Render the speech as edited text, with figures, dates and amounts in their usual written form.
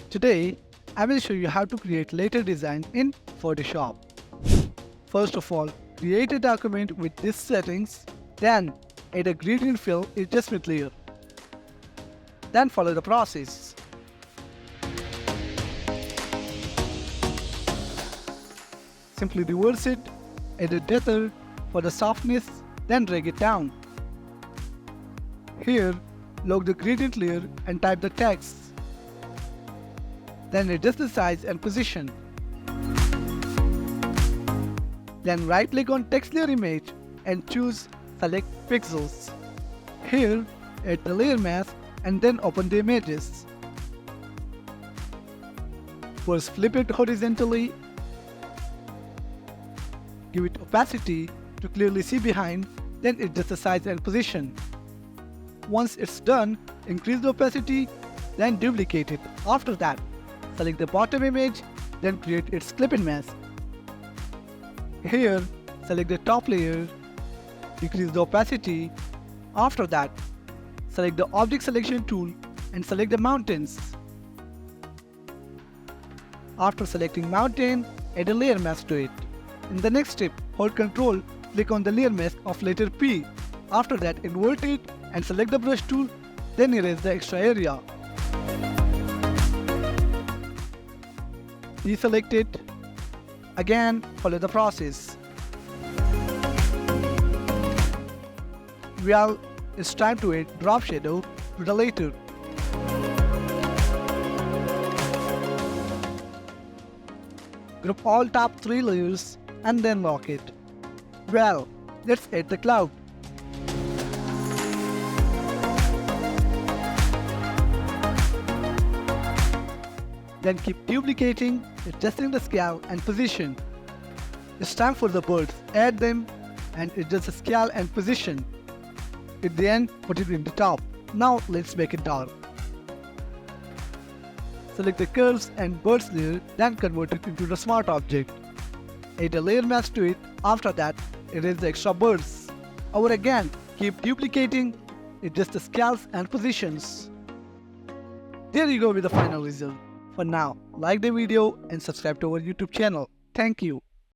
Today, I will show you how to create layer design in Photoshop. First of all, create a document with these settings, then add a gradient fill adjustment layer. Then follow the process. Simply reverse it, add a tether for the softness, then drag it down. Here, lock the gradient layer and type the text. Then adjust the size and position. Then right-click on text layer image and choose Select Pixels. Here, add the layer mask and then open the images. First flip it horizontally. Give it opacity to clearly see behind, then adjust the size and position. Once it's done, increase the opacity, then duplicate it. After that, select the bottom image, then create its clip-in mask. Here, select the top layer, decrease the opacity. After that, select the object selection tool and select the mountains. After selecting mountain, add a layer mask to it. In the next step, hold Ctrl, click on the layer mask of letter P. After that, invert it and select the brush tool, then erase the extra area. Deselect it. Again, follow the process. Well, it's time to add drop shadow to the layer. Group all top 3 layers and then lock it. Well, let's add the cloud. Then keep duplicating, adjusting the scale and position. It's time for the birds. Add them and adjust the scale and position. At the end, put it in the top. Now let's make it dark. Select the curves and birds layer, then convert it into the smart object. Add a layer mask to it. After that, erase the extra birds. Over again, keep duplicating, adjust the scales and positions. There you go with the final result. For now, like the video and subscribe to our YouTube channel. Thank you.